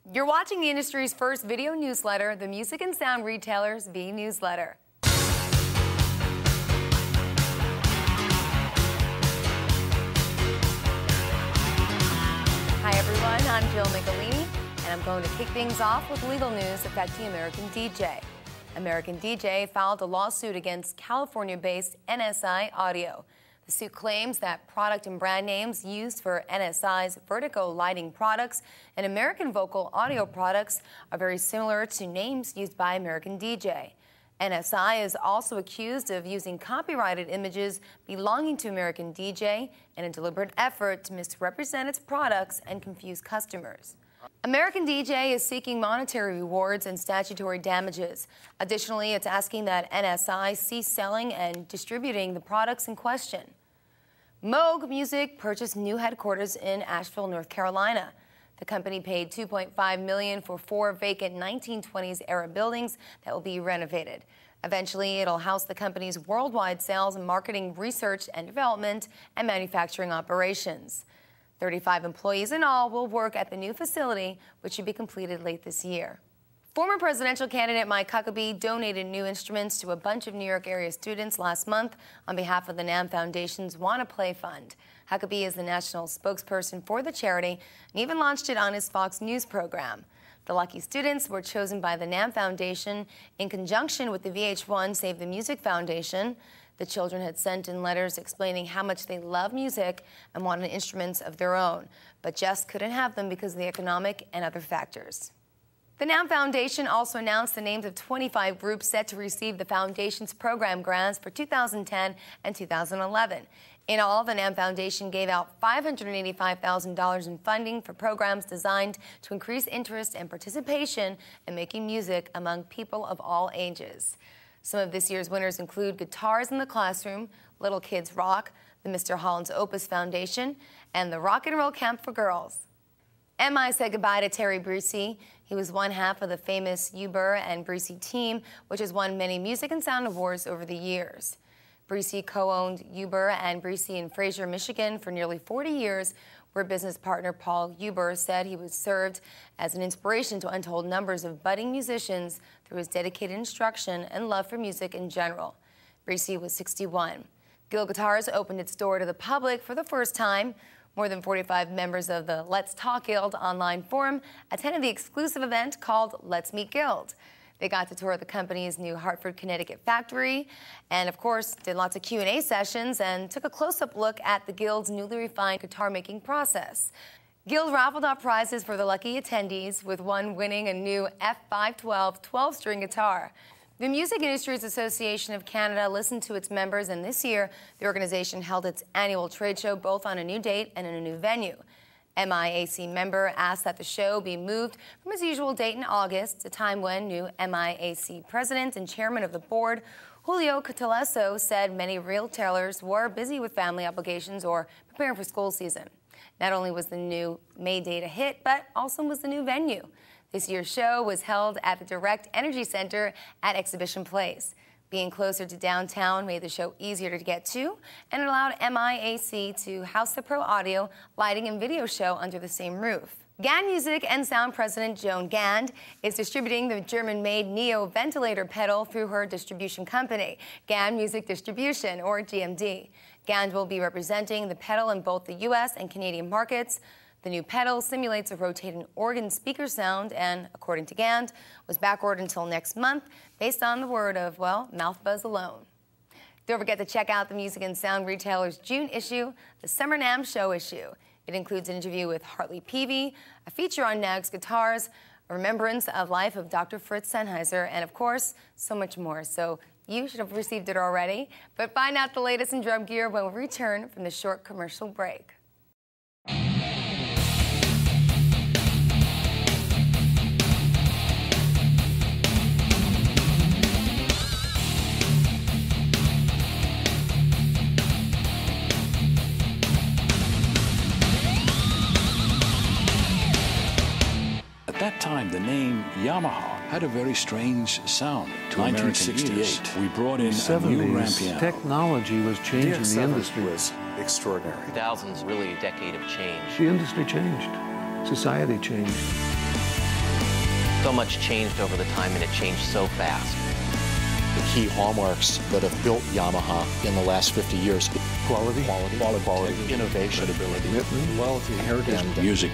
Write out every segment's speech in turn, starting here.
You're watching the industry's first video newsletter, the music and sound retailer's Vnewsletter. Hi everyone, I'm Jill Nicolini, and I'm going to kick things off with legal news affecting American DJ. American DJ filed a lawsuit against California-based NSI Audio. The suit claims that product and brand names used for NSI's Vertigo lighting products and American Vocal audio products are very similar to names used by American DJ. NSI is also accused of using copyrighted images belonging to American DJ in a deliberate effort to misrepresent its products and confuse customers. American DJ is seeking monetary rewards and statutory damages. Additionally, it's asking that NSI cease selling and distributing the products in question. Moog Music purchased new headquarters in Asheville, North Carolina. The company paid $2.5 million for 4 vacant 1920s-era buildings that will be renovated. Eventually, it'll house the company's worldwide sales and marketing, research and development, and manufacturing operations. 35 employees in all will work at the new facility, which should be completed late this year. Former presidential candidate Mike Huckabee donated new instruments to a bunch of New York area students last month on behalf of the NAMM Foundation's Wanna Play Fund. Huckabee is the national spokesperson for the charity and even launched it on his Fox News program. The lucky students were chosen by the NAMM Foundation in conjunction with the VH1 Save the Music Foundation. The children had sent in letters explaining how much they love music and wanted instruments of their own, but just couldn't have them because of the economic and other factors. The NAMM Foundation also announced the names of 25 groups set to receive the Foundation's program grants for 2010 and 2011. In all, the NAMM Foundation gave out $585,000 in funding for programs designed to increase interest and participation in making music among people of all ages. Some of this year's winners include Guitars in the Classroom, Little Kids Rock, the Mr. Holland's Opus Foundation, and the Rock and Roll Camp for Girls. MI said goodbye to Terry Brucey. He was one half of the famous Uber and Brucey team, which has won many music and sound awards over the years. Brucey co-owned Uber and Brucey in Fraser, Michigan for nearly 40 years, where business partner Paul Uber said he was served as an inspiration to untold numbers of budding musicians through his dedicated instruction and love for music in general. Brucey was 61. Guild Guitars opened its door to the public for the first time. More than 45 members of the Let's Talk Guild online forum attended the exclusive event called Let's Meet Guild. They got to tour the company's new Hartford, Connecticut factory and, of course, did lots of Q&A sessions and took a close-up look at the Guild's newly refined guitar-making process. Guild raffled off prizes for the lucky attendees, with one winning a new F512 12-string guitar. The Music Industries Association of Canada listened to its members, and this year the organization held its annual trade show both on a new date and in a new venue. MIAC member asked that the show be moved from its usual date in August, a time when new MIAC president and chairman of the board, Julio Cataleso, said many retailers were busy with family obligations or preparing for school season. Not only was the new May date a hit, but also was the new venue. This year's show was held at the Direct Energy Center at Exhibition Place. Being closer to downtown made the show easier to get to, and it allowed MIAC to house the pro audio, lighting, and video show under the same roof. Gand Music and Sound president Joan Gand is distributing the German-made Neo ventilator pedal through her distribution company, Gand Music Distribution, or GMD. Gand will be representing the pedal in both the U.S. and Canadian markets. The new pedal simulates a rotating organ speaker sound and, according to Gand, was backordered until next month based on the word of, well, mouth buzz alone. Don't forget to check out the Music and Sound Retailer's June issue, the Summer NAMM Show issue. It includes an interview with Hartley Peavy, a feature on Nag's guitars, a remembrance of life of Dr. Fritz Sennheiser, and, of course, so much more. So you should have received it already. But find out the latest in drum gear when we return from the short commercial break. At that time, the name Yamaha had a very strange sound. To 1968, we brought in a new ramp piano. Technology was changing the industry. Was extraordinary. 2000s really a decade of change. The industry changed. Society changed. So much changed over the time, and it changed so fast. The key hallmarks that have built Yamaha in the last 50 years. Quality, Innovation, credibility, commitment, loyalty, heritage, and music.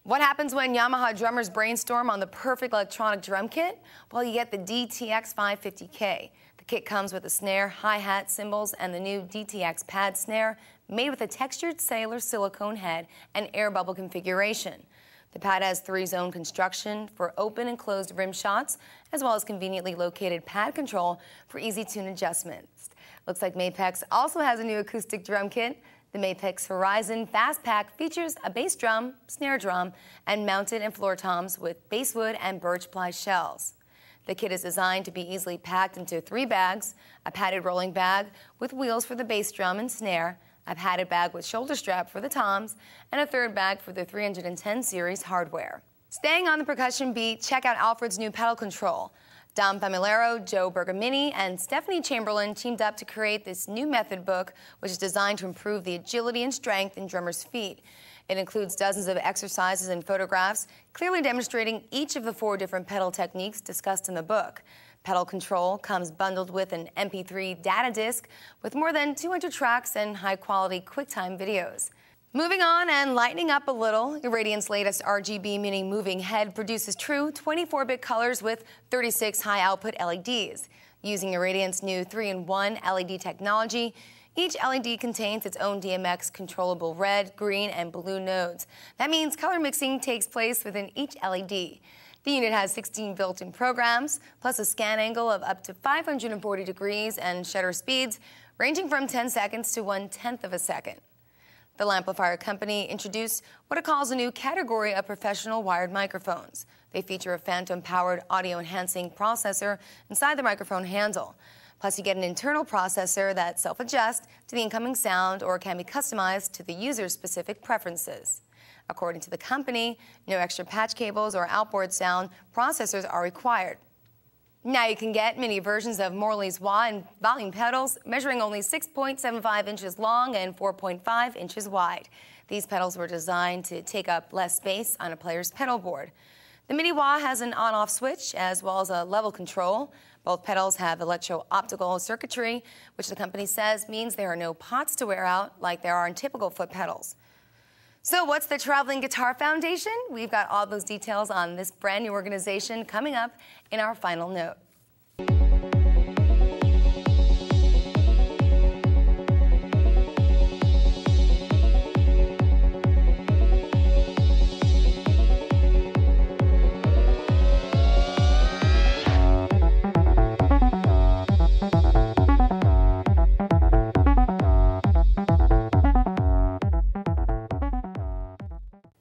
What happens when Yamaha drummers brainstorm on the perfect electronic drum kit? Well, you get the DTX 550K. The kit comes with a snare, hi-hat, cymbals, and the new DTX pad snare made with a textured sailor silicone head and air bubble configuration. The pad has 3-zone construction for open and closed rim shots, as well as conveniently located pad control for easy tune adjustments. Looks like Mapex also has a new acoustic drum kit. The Mapex Horizon Fast Pack features a bass drum, snare drum, and mounted and floor toms with basswood and birch ply shells. The kit is designed to be easily packed into 3 bags, a padded rolling bag with wheels for the bass drum and snare, a padded bag with shoulder strap for the toms, and a 3rd bag for the 310 series hardware. Staying on the percussion beat, check out Alfred's new pedal control. Dom Familaro, Joe Bergamini, and Stephanie Chamberlain teamed up to create this new method book, which is designed to improve the agility and strength in drummers' feet. It includes dozens of exercises and photographs, clearly demonstrating each of the 4 different pedal techniques discussed in the book. Pedal control comes bundled with an MP3 data disc with more than 200 tracks and high-quality QuickTime videos. Moving on and lightening up a little, Irradiant's latest RGB Mini moving head produces true 24-bit colors with 36 high-output LEDs. Using Irradiant's new 3-in-1 LED technology, each LED contains its own DMX controllable red, green, and blue nodes. That means color mixing takes place within each LED. The unit has 16 built-in programs, plus a scan angle of up to 540 degrees and shutter speeds ranging from 10 seconds to 1/10 of a second. The Lamplifier company introduced what it calls a new category of professional wired microphones. They feature a phantom-powered audio-enhancing processor inside the microphone handle. Plus, you get an internal processor that self-adjusts to the incoming sound or can be customized to the user's specific preferences. According to the company, no extra patch cables or outboard sound processors are required. Now you can get mini versions of Morley's wah and volume pedals, measuring only 6.75 inches long and 4.5 inches wide. These pedals were designed to take up less space on a player's pedal board. The mini wah has an on-off switch as well as a level control. Both pedals have electro-optical circuitry, which the company says means there are no pots to wear out like there are in typical foot pedals. So what's the Traveling Guitar Foundation? We've got all those details on this brand new organization coming up in our final note.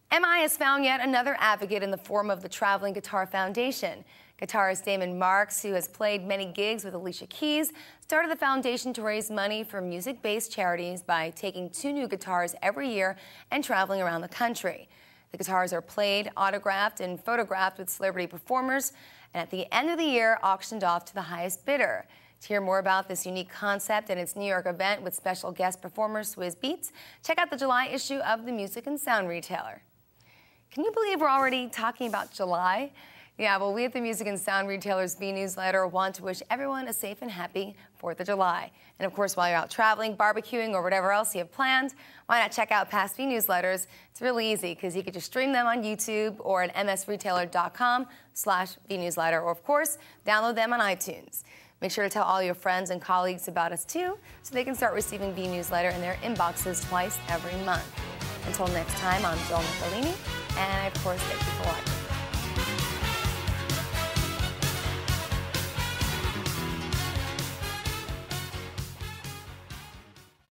MI has found yet another advocate in the form of the Traveling Guitar Foundation. Guitarist Damon Marks, who has played many gigs with Alicia Keys, started the foundation to raise money for music-based charities by taking 2 new guitars every year and traveling around the country. The guitars are played, autographed, and photographed with celebrity performers, and at the end of the year, auctioned off to the highest bidder. To hear more about this unique concept and its New York event with special guest performer Swizz Beatz, check out the July issue of the Music and Sound Retailer. Can you believe we're already talking about July? Yeah, well, we at the Music and Sound Retailer's Vnewsletter want to wish everyone a safe and happy 4th of July. And of course, while you're out traveling, barbecuing, or whatever else you have planned, why not check out past Vnewsletters? It's really easy because you can just stream them on YouTube or at msretailer.com/Vnewsletter, or of course, download them on iTunes. Make sure to tell all your friends and colleagues about us too, so they can start receiving Vnewsletter in their inboxes twice every month. Until next time, I'm Jill Nicolini, and I, of course, thank you for watching.